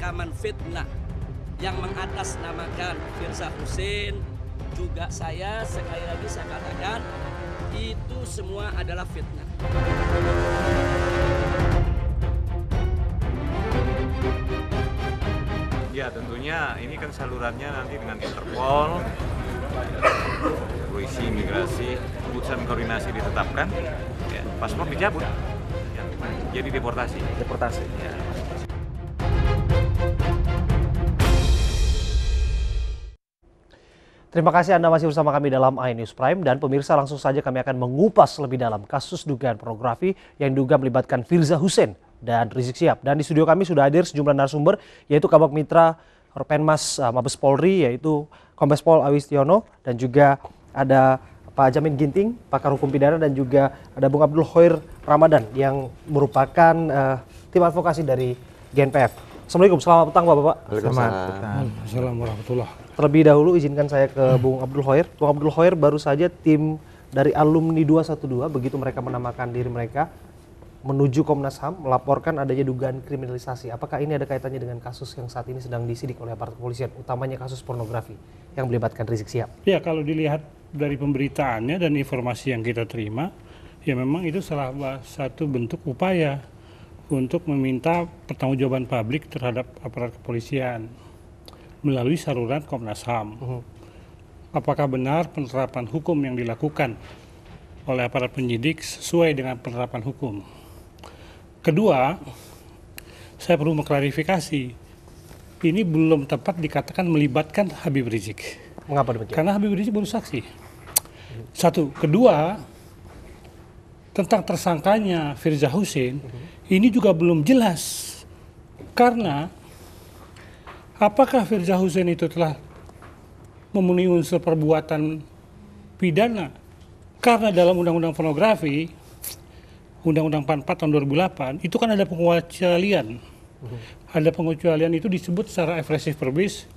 rekaman fitnah yang mengatasnamakan Firza Husein, juga saya sekali lagi saya katakan itu semua adalah fitnah. Ya tentunya ini kan salurannya nanti dengan Interpol, polisi, imigrasi, keputusan koordinasi ditetapkan, ya, paspor dicabut, ya, jadi deportasi. Ya. Terima kasih Anda masih bersama kami dalam iNews Prime, dan pemirsa langsung saja kami akan mengupas lebih dalam kasus dugaan pornografi yang diduga melibatkan Firza Husein dan Rizik Syihab. Dan di studio kami sudah hadir sejumlah narasumber, yaitu Kabak Mitra Orpenmas Mabes Polri, yaitu Kombes Pol Awistiono, dan juga ada Pak Jamin Ginting, pakar hukum pidana, dan juga ada Bung Abdul Khair Ramadan yang merupakan tim advokasi dari GNPF. Assalamualaikum, selamat petang Bapak-Bapak. Selamat petang. Assalamualaikum warahmatullahi. Terlebih dahulu izinkan saya ke Bung Abdul Khair. Bung Abdul Khair, baru saja tim dari alumni 212, begitu mereka menamakan diri mereka, menuju Komnas HAM melaporkan adanya dugaan kriminalisasi. Apakah ini ada kaitannya dengan kasus yang saat ini sedang disidik oleh aparat kepolisian, utamanya kasus pornografi yang melibatkan Rizik Syihab? Ya, kalau dilihat dari pemberitaannya dan informasi yang kita terima, ya memang itu salah satu bentuk upaya untuk meminta pertanggungjawaban publik terhadap aparat kepolisian melalui saluran Komnas HAM. Apakah benar penerapan hukum yang dilakukan oleh aparat penyidik sesuai dengan penerapan hukum? Kedua, saya perlu mengklarifikasi, ini belum tepat dikatakan melibatkan Habib Rizik. Mengapa demikian? Karena Habib Rizik baru saksi. Satu. Kedua, tentang tersangkanya Firza Husein, ini juga belum jelas. Karena apakah Firza Husein itu telah memenuhi unsur perbuatan pidana? Karena dalam Undang-Undang Pornografi, Undang-Undang 44 tahun 2008, itu kan ada pengecualian. Ada pengecualian itu disebut secara expressis verbis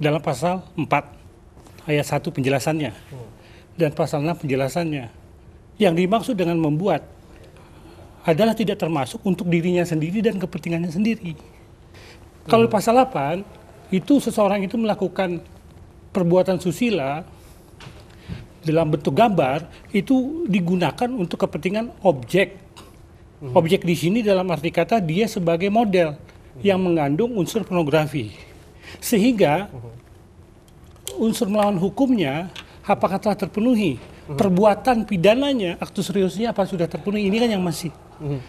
dalam pasal 4 ayat 1 penjelasannya. Dan pasal 6 penjelasannya. Yang dimaksud dengan membuat adalah tidak termasuk untuk dirinya sendiri dan kepentingannya sendiri. Kalau pasal 8, itu seseorang itu melakukan perbuatan susila dalam bentuk gambar, itu digunakan untuk kepentingan objek. Objek di sini dalam arti kata dia sebagai model yang mengandung unsur pornografi. Sehingga unsur melawan hukumnya apakah telah terpenuhi? Perbuatan pidananya, aktus reusnya apa sudah terpenuhi? Ini kan yang masih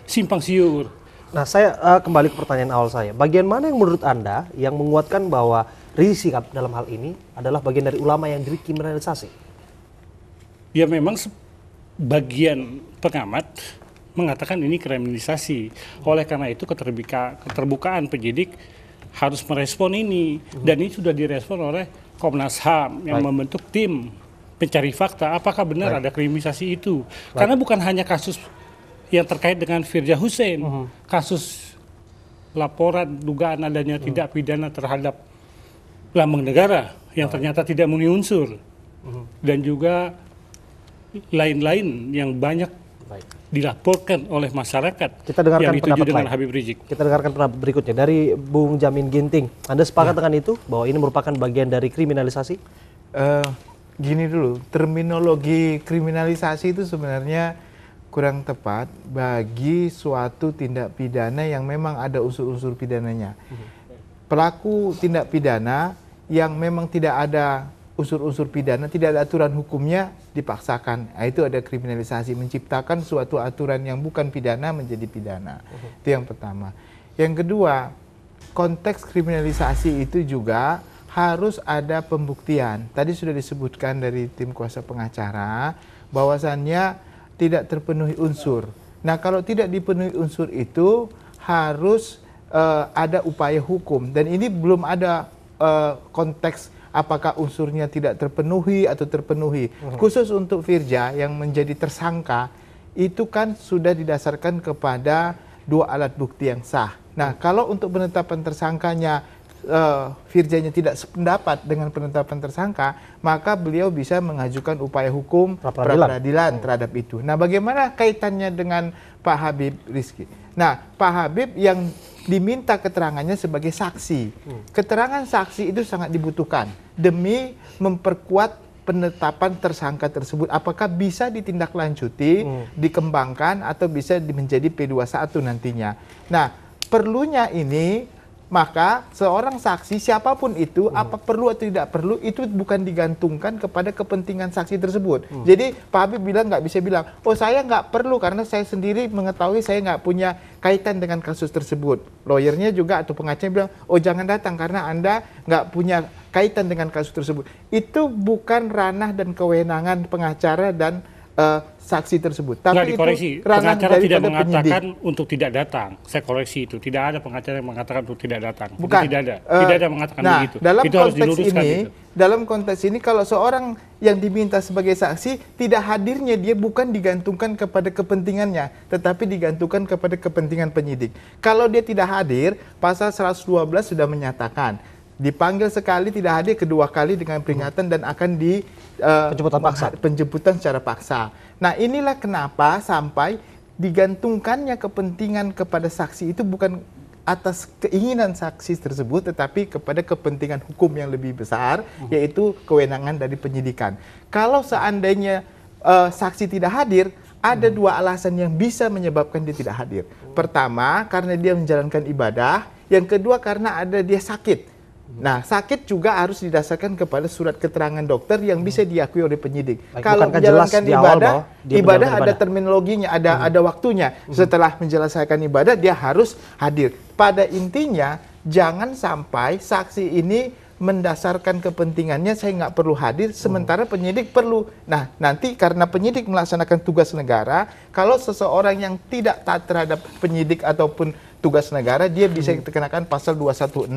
simpang siur. Nah, saya kembali ke pertanyaan awal saya. Bagian mana yang menurut Anda yang menguatkan bahwa Rizik Syihab dalam hal ini adalah bagian dari ulama yang dikriminalisasi? Ya memang bagian pengamat mengatakan ini kriminalisasi. Oleh karena itu keterbukaan penyidik harus merespon ini. Dan ini sudah direspon oleh Komnas HAM yang membentuk tim pencari fakta apakah benar ada kriminalisasi itu. Karena bukan hanya kasus yang terkait dengan Firza Husein, kasus laporan dugaan adanya tidak pidana terhadap lambang negara yang ternyata tidak memenuhi unsur, dan juga lain-lain yang banyak dilaporkan oleh masyarakat Kita dengarkan yang dituju dengan lain. Habib Rizik. Kita dengarkan pendapat berikutnya dari Bung Jamin Ginting. Anda sepakat dengan itu bahwa ini merupakan bagian dari kriminalisasi? Gini dulu, terminologi kriminalisasi itu sebenarnya kurang tepat bagi suatu tindak pidana yang memang ada unsur-unsur pidananya. Pelaku tindak pidana yang memang tidak ada unsur-unsur pidana, tidak ada aturan hukumnya, dipaksakan. Nah, itu ada kriminalisasi, menciptakan suatu aturan yang bukan pidana menjadi pidana. Itu yang pertama. Yang kedua, konteks kriminalisasi itu juga harus ada pembuktian. Tadi sudah disebutkan dari tim kuasa pengacara bahwasannya tidak terpenuhi unsur. Nah, kalau tidak dipenuhi unsur itu harus ada upaya hukum, dan ini belum ada konteks apakah unsurnya tidak terpenuhi atau terpenuhi. Khusus untuk Firza yang menjadi tersangka itu kan sudah didasarkan kepada 2 alat bukti yang sah. Nah, kalau untuk penetapan tersangkanya Firzanya tidak sependapat dengan penetapan tersangka, maka beliau bisa mengajukan upaya hukum pra-peradilan terhadap itu. Nah, bagaimana kaitannya dengan Pak Habib Rizki? Nah, Pak Habib yang diminta keterangannya sebagai saksi. Keterangan saksi itu sangat dibutuhkan demi memperkuat penetapan tersangka tersebut, apakah bisa ditindaklanjuti, dikembangkan, atau bisa menjadi P21 nantinya. Nah, perlunya ini, maka seorang saksi siapapun itu, apa perlu atau tidak perlu, itu bukan digantungkan kepada kepentingan saksi tersebut. Jadi Pak Habib bilang, nggak bisa bilang, oh saya nggak perlu karena saya sendiri mengetahui saya nggak punya kaitan dengan kasus tersebut. Lawyernya juga atau pengacaranya bilang, oh jangan datang karena Anda nggak punya kaitan dengan kasus tersebut. Itu bukan ranah dan kewenangan pengacara dan saksi tersebut. Tapi dikoreksi, itu ranah pengacara tidak daripada mengatakan penyidik. untuk tidak datang. Saya koreksi itu, tidak ada pengacara yang mengatakan untuk tidak datang. Itu Bukan. tidak ada, tidak ada mengatakan Nah, begitu. dalam Itu harus konteks diluruskan ini, itu. dalam konteks ini kalau seorang yang diminta sebagai saksi tidak hadirnya dia bukan digantungkan kepada kepentingannya, tetapi digantungkan kepada kepentingan penyidik. Kalau dia tidak hadir, pasal 112 sudah menyatakan dipanggil sekali, tidak hadir kedua kali dengan peringatan dan akan penjemputan secara paksa. Nah, inilah kenapa sampai digantungkannya kepentingan kepada saksi itu bukan atas keinginan saksi tersebut, tetapi kepada kepentingan hukum yang lebih besar, yaitu kewenangan dari penyidikan. Kalau seandainya saksi tidak hadir, ada dua alasan yang bisa menyebabkan dia tidak hadir. Pertama, karena dia menjalankan ibadah. Yang kedua, karena dia sakit. Nah, sakit juga harus didasarkan kepada surat keterangan dokter yang bisa diakui oleh penyidik. Baik, kalau menjalankan ibadah ada terminologinya, ada waktunya. Setelah menjalankan ibadah, dia harus hadir. Pada intinya, jangan sampai saksi ini mendasarkan kepentingannya saya nggak perlu hadir, sementara penyidik perlu. Nah, nanti karena penyidik melaksanakan tugas negara, kalau seseorang yang tidak taat terhadap penyidik ataupun tugas negara, dia bisa dikenakan pasal 216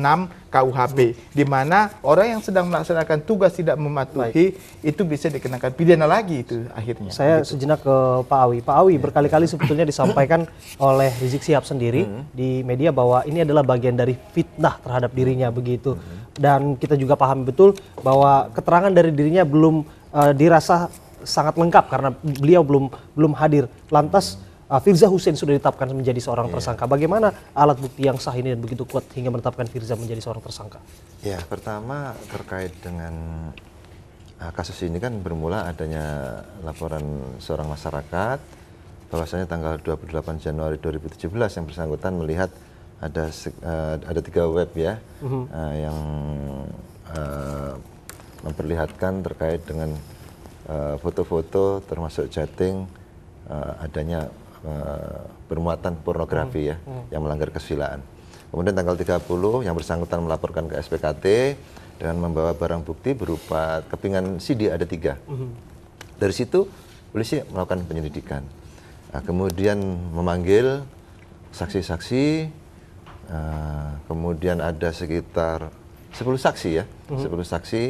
KUHP, di mana orang yang sedang melaksanakan tugas tidak mematuhi, itu bisa dikenakan pidana lagi itu akhirnya. Saya sejenak ke Pak Awi. Pak Awi, berkali-kali sebetulnya disampaikan oleh Rizik Syihab sendiri di media bahwa ini adalah bagian dari fitnah terhadap dirinya begitu. Dan kita juga pahami betul bahwa keterangan dari dirinya belum dirasa sangat lengkap karena beliau belum hadir. Lantas Firza Husein sudah ditetapkan menjadi seorang tersangka. Bagaimana alat bukti yang sah ini dan begitu kuat hingga menetapkan Firza menjadi seorang tersangka? Ya, pertama terkait dengan kasus ini kan bermula adanya laporan seorang masyarakat bahwasanya tanggal 28 Januari 2017 yang bersangkutan melihat ada 3 web ya yang memperlihatkan terkait dengan foto-foto termasuk chatting adanya bermuatan pornografi ya yang melanggar kesusilaan. Kemudian tanggal 30 yang bersangkutan melaporkan ke SPKT dengan membawa barang bukti berupa kepingan CD ada 3. Dari situ polisi melakukan penyelidikan. Nah, kemudian memanggil saksi-saksi, kemudian ada sekitar 10 saksi ya, 10 saksi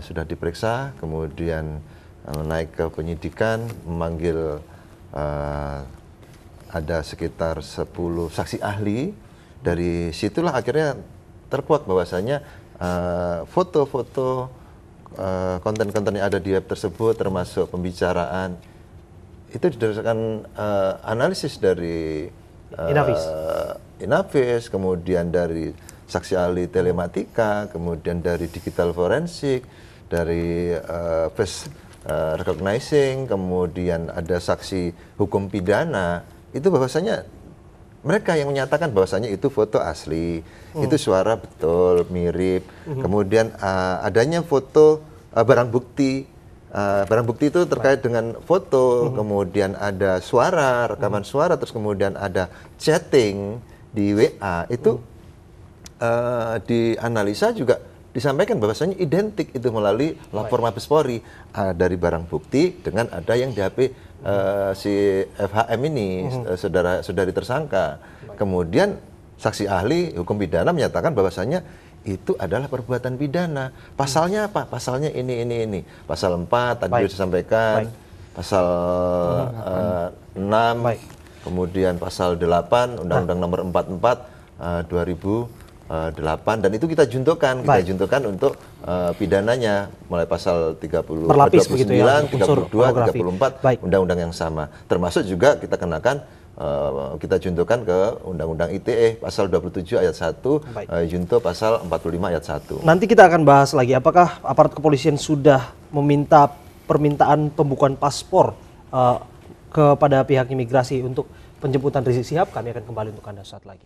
sudah diperiksa, kemudian naik ke penyidikan, memanggil ada sekitar 10 saksi ahli. Dari situlah akhirnya terkuak bahwasanya foto-foto konten-konten yang ada di web tersebut termasuk pembicaraan itu didasarkan analisis dari Inavis, kemudian dari saksi ahli telematika, kemudian dari digital forensik, dari face recognizing, kemudian ada saksi hukum pidana, itu bahwasanya mereka yang menyatakan bahwasanya itu foto asli, itu suara betul, mirip. Kemudian adanya foto barang bukti itu terkait dengan foto, kemudian ada suara, rekaman suara, terus kemudian ada chatting di WA, itu dianalisa juga disampaikan bahwasanya identik itu melalui lapor Mabes Polri dari barang bukti dengan ada yang di HP si FHM ini, saudari tersangka. Kemudian saksi ahli hukum pidana menyatakan bahwasanya itu adalah perbuatan pidana. Pasalnya apa? Pasalnya ini. Pasal 4 tadi sudah disampaikan, pasal 6, kemudian pasal 8 Undang-Undang Nomor 44 2008, dan itu kita juntukan untuk pidananya mulai pasal 30, berlapis 29, begitu ya, 32, 34 Baik. undang-undang yang sama. Termasuk juga kita kenakan kita juntokan ke Undang-Undang ITE pasal 27 ayat 1, junto pasal 45 ayat 1. Nanti kita akan bahas lagi apakah aparat kepolisian sudah meminta permintaan pembukuan paspor kepada pihak imigrasi untuk penjemputan Rizik Syihab. Kami akan kembali untuk Anda saat lagi.